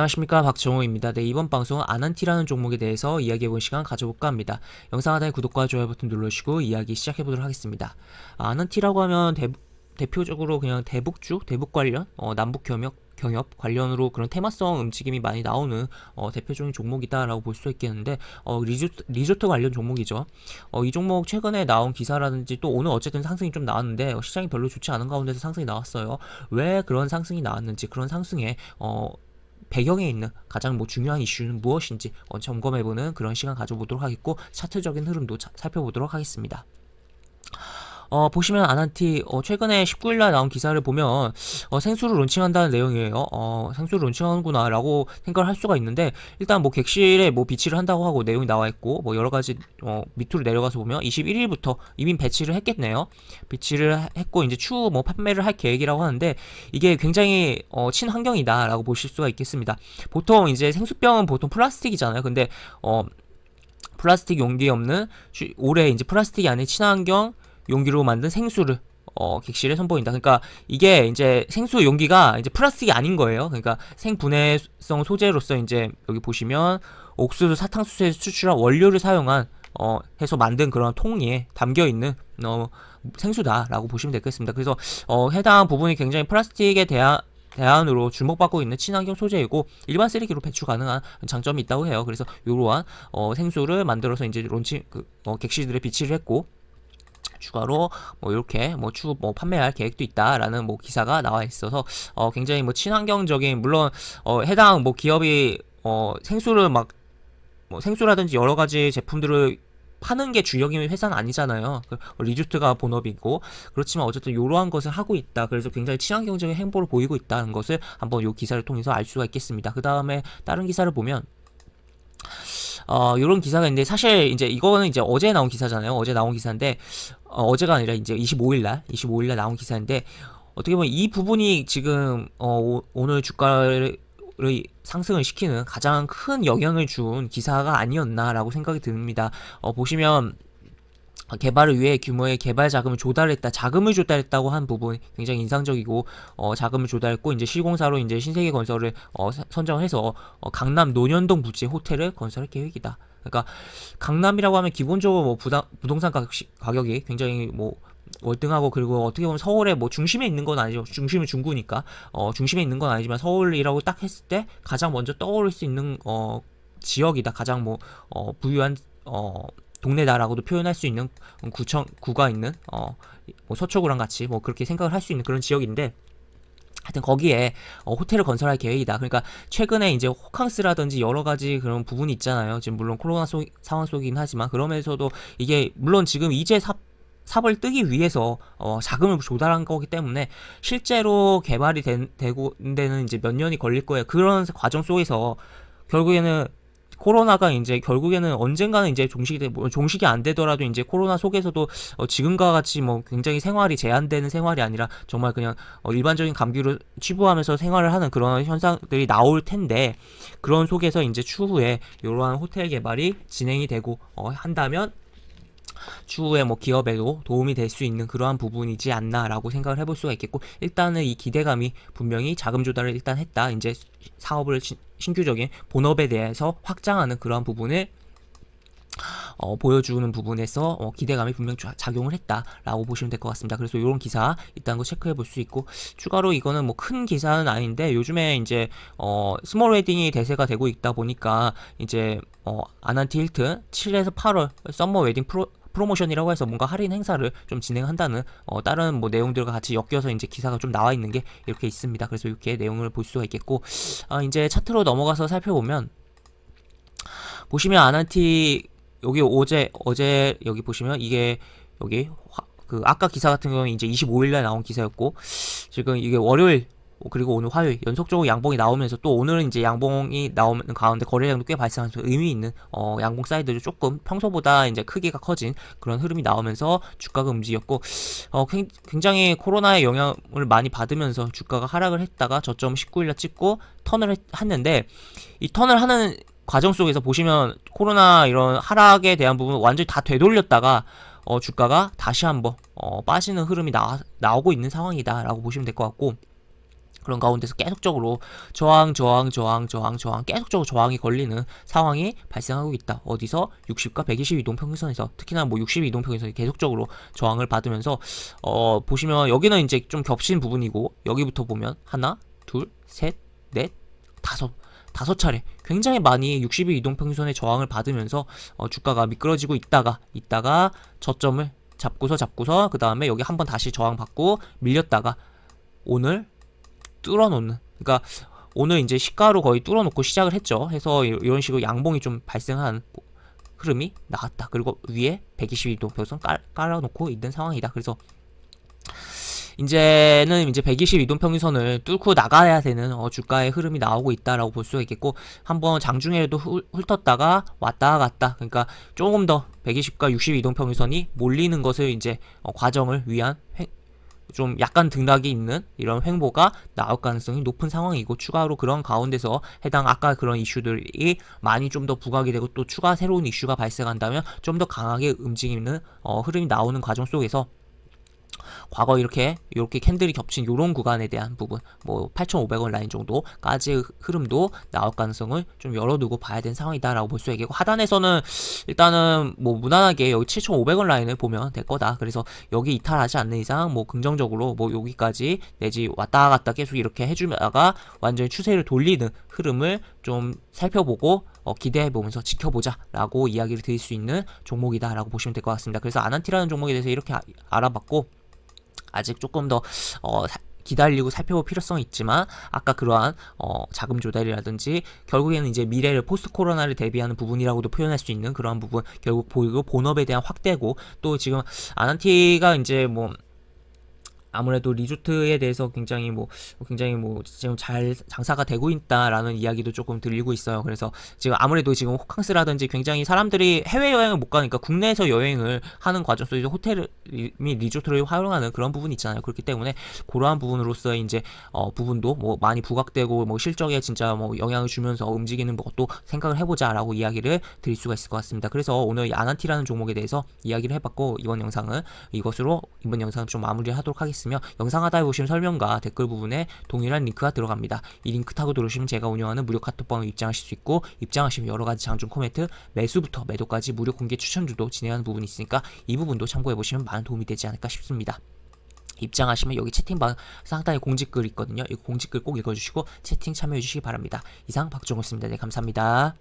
안녕하십니까, 박정우입니다. 네, 이번 방송은 아난티라는 종목에 대해서 이야기해보는 시간 가져볼까 합니다. 영상 하단에 구독과 좋아요 버튼 눌러주시고 이야기 시작해보도록 하겠습니다. 아난티라고 하면 대표적으로 그냥 대북주, 대북 관련, 남북 경협 관련으로 그런 테마성 움직임이 많이 나오는 대표적인 종목이다라고 볼 수 있겠는데, 리조트 관련 종목이죠. 이 종목 최근에 나온 기사라든지 또 오늘 어쨌든 상승이 좀 나왔는데, 시장이 별로 좋지 않은 가운데서 상승이 나왔어요. 왜 그런 상승이 나왔는지, 그런 상승에 배경에 있는 가장 중요한 이슈는 무엇인지 점검해보는 그런 시간 가져보도록 하겠고, 차트적인 흐름도 살펴보도록 하겠습니다. 보시면 아난티 최근에 19일날 나온 기사를 보면 생수를 론칭한다는 내용이에요. 생수를 론칭하는구나 라고 생각을 할 수가 있는데, 일단 객실에 비치를 한다고 하고 내용이 나와 있고, 여러가지 밑으로 내려가서 보면 21일부터 이미 배치를 했겠네요. 배치를 했고 이제 추후 판매를 할 계획이라고 하는데, 이게 굉장히 친환경이다 라고 보실 수가 있겠습니다. 보통 이제 생수병은 보통 플라스틱이잖아요. 근데 플라스틱 용기 없는 올해 이제 플라스틱이 아닌 친환경 용기로 만든 생수를 객실에 선보인다. 그러니까 이게 이제 생수 용기가 이제 플라스틱이 아닌 거예요. 그러니까 생분해성 소재로서 이제 여기 보시면 옥수수 사탕수수에서 추출한 원료를 사용한 해서 만든 그런 통에 담겨 있는 생수다라고 보시면 되겠습니다. 그래서 해당 부분이 굉장히 플라스틱에 대안으로 주목받고 있는 친환경 소재이고, 일반 쓰레기로 배출 가능한 장점이 있다고 해요. 그래서 이러한 생수를 만들어서 이제 론칭 객실들에 비치를 했고, 추가로 이렇게 추후 판매할 계획도 있다라는 기사가 나와 있어서 굉장히 친환경적인, 물론 해당 기업이 생수를 생수라든지 여러 가지 제품들을 파는 게 주력인 회사는 아니잖아요. 리조트가 본업이고, 그렇지만 어쨌든 이러한 것을 하고 있다. 그래서 굉장히 친환경적인 행보를 보이고 있다는 것을 한번 이 기사를 통해서 알 수가 있겠습니다. 그 다음에 다른 기사를 보면 요런 기사가 있는데, 사실 이제 이거는 이제 어제 나온 기사잖아요. 어제 나온 기사인데, 어제가 아니라 이제 25일날 나온 기사인데, 어떻게 보면 이 부분이 지금 오늘 주가를 상승을 시키는 가장 큰 영향을 준 기사가 아니었나라고 생각이 듭니다. 보시면 개발을 위해 규모의 개발 자금을 조달했다고 한 부분 굉장히 인상적이고, 자금을 조달했고 이제 시공사로 이제 신세계 건설을 선정해서 강남 논현동 부지에 호텔을 건설할 계획이다. 그러니까 강남이라고 하면 기본적으로 부동산 가격이 굉장히 월등하고, 그리고 어떻게 보면 서울의 중심에 있는 건 아니죠. 중심은 중구니까 중심에 있는 건 아니지만 서울이라고 딱 했을 때 가장 먼저 떠오를 수 있는 지역이다. 가장 부유한 동네다라고도 표현할 수 있는 구가 있는 서초구랑 같이 그렇게 생각을 할 수 있는 그런 지역인데, 하여튼 거기에 호텔을 건설할 계획이다. 그러니까 최근에 이제 호캉스라든지 여러 가지 그런 부분이 있잖아요. 지금 물론 코로나 상황 속이긴 하지만, 그럼에서도 이게 물론 지금 이제 삽을 뜨기 위해서 자금을 조달한 거기 때문에 실제로 개발이 되고 데는 이제 몇 년이 걸릴 거예요. 그런 과정 속에서 결국에는 코로나가 이제 결국에는 언젠가는 이제 종식이 안 되더라도 이제 코로나 속에서도 지금과 같이 굉장히 생활이 제한되는 생활이 아니라 정말 그냥 일반적인 감기로 치부하면서 생활을 하는 그런 현상들이 나올 텐데, 그런 속에서 이제 추후에 이러한 호텔 개발이 진행이 되고 한다면 추후에 기업에도 도움이 될 수 있는 그러한 부분이지 않나라고 생각을 해볼 수가 있겠고, 일단은 이 기대감이 분명히 자금 조달을 일단 했다. 이제 사업을 신규적인 본업에 대해서 확장하는 그러한 부분을 보여주는 부분에서 기대감이 분명 작용을 했다라고 보시면 될 것 같습니다. 그래서 이런 기사 일단 체크해 볼 수 있고, 추가로 이거는 큰 기사는 아닌데, 요즘에 이제 스몰 웨딩이 대세가 되고 있다 보니까 이제 아난티 힐튼 7에서 8월 썸머 웨딩 프로모션이라고 해서 뭔가 할인 행사를 좀 진행한다는 다른 내용들과 같이 엮여서 이제 기사가 좀 나와 있는 게 이렇게 있습니다. 그래서 이렇게 내용을 볼 수가 있겠고, 이제 차트로 넘어가서 살펴보면, 보시면 아난티 여기 어제 여기 보시면 이게 여기 아까 기사 같은 경우는 이제 25일날 나온 기사였고, 지금 이게 월요일 그리고 오늘 화요일 연속적으로 양봉이 나오면서, 또 오늘은 이제 양봉이 나오는 가운데 거래량도 꽤 발생하면서 의미 있는 양봉 사이드도 조금 평소보다 이제 크기가 커진 그런 흐름이 나오면서 주가가 움직였고, 굉장히 코로나의 영향을 많이 받으면서 주가가 하락을 했다가 저점 19일날 찍고 턴을 했는데, 이 턴을 하는 과정 속에서 보시면 코로나 이런 하락에 대한 부분 완전히 다 되돌렸다가 주가가 다시 한번 빠지는 흐름이 나오고 있는 상황이다 라고 보시면 될 것 같고, 그런 가운데서 계속적으로 저항 계속적으로 저항이 걸리는 상황이 발생하고 있다. 어디서 60과 120 이동평균선에서, 특히나 뭐 60 이동평균선이 계속적으로 저항을 받으면서 보시면 여기는 이제 좀 겹친 부분이고, 여기부터 보면 하나, 둘, 셋, 넷, 다섯 차례 굉장히 많이 60일 이동평균선의 저항을 받으면서 주가가 미끄러지고 있다가 저점을 잡고서 그 다음에 여기 한번 다시 저항받고 밀렸다가 오늘 뚫어놓는, 그러니까 오늘 이제 시가로 거의 뚫어놓고 시작을 했죠. 해서 이런 식으로 양봉이 좀 발생한 흐름이 나왔다. 그리고 위에 120도 벽선 깔아놓고 있는 상황이다. 그래서 이제는 이제 120 이동평균선을 뚫고 나가야 되는 주가의 흐름이 나오고 있다라고 볼 수가 있겠고, 한번 장중에도 훑었다가 왔다 갔다, 그러니까 조금 더 120과 60 이동평균선이 몰리는 것을 이제 과정을 위한 좀 약간 등락이 있는 이런 횡보가 나올 가능성이 높은 상황이고, 추가로 그런 가운데서 해당 아까 그런 이슈들이 많이 좀 더 부각이 되고 또 추가 새로운 이슈가 발생한다면 좀 더 강하게 움직이는 흐름이 나오는 과정 속에서 과거 이렇게 캔들이 겹친 요런 구간에 대한 부분, 뭐 8,500원 라인 정도까지의 흐름도 나올 가능성을 좀 열어두고 봐야 되는 상황이다라고 볼 수 있겠고, 하단에서는 일단은 뭐 무난하게 여기 7,500원 라인을 보면 될 거다. 그래서 여기 이탈하지 않는 이상 뭐 긍정적으로 뭐 여기까지 내지 왔다 갔다 계속 이렇게 해주다가 완전히 추세를 돌리는 흐름을 좀 살펴보고 기대해보면서 지켜보자라고 이야기를 드릴 수 있는 종목이다라고 보시면 될 것 같습니다. 그래서 아난티라는 종목에 대해서 이렇게 알아봤고, 아직 조금 더 기다리고 살펴볼 필요성이 있지만, 아까 그러한 자금 조달이라든지 결국에는 이제 미래를 포스트 코로나를 대비하는 부분이라고도 표현할 수 있는 그러한 부분, 결국 보이고 본업에 대한 확대고, 또 지금 아난티가 이제 뭐 아무래도 리조트에 대해서 굉장히 뭐 지금 잘 장사가 되고 있다라는 이야기도 조금 들리고 있어요. 그래서 지금 아무래도 지금 호캉스라든지 굉장히 사람들이 해외 여행을 못 가니까 국내에서 여행을 하는 과정 속에서 호텔 및 리조트를 활용하는 그런 부분이 있잖아요. 그렇기 때문에 그러한 부분으로서 이제 부분도 뭐 많이 부각되고 뭐 실적에 진짜 뭐 영향을 주면서 움직이는 것도 생각을 해보자라고 이야기를 드릴 수가 있을 것 같습니다. 그래서 오늘 아난티라는 종목에 대해서 이야기를 해봤고, 이번 영상은 좀 마무리하도록 하겠습니다. 영상 하단에 보시면 설명과 댓글 부분에 동일한 링크가 들어갑니다. 이 링크 타고 들어오시면 제가 운영하는 무료 카톡방에 입장하실 수 있고, 입장하시면 여러가지 장중 코멘트, 매수부터 매도까지 무료 공개 추천주도 진행하는 부분이 있으니까 이 부분도 참고해보시면 많은 도움이 되지 않을까 싶습니다. 입장하시면 여기 채팅방 상단에 공지글 있거든요. 이 공지글 꼭 읽어주시고 채팅 참여해주시기 바랍니다. 이상 박종호였습니다. 네, 감사합니다.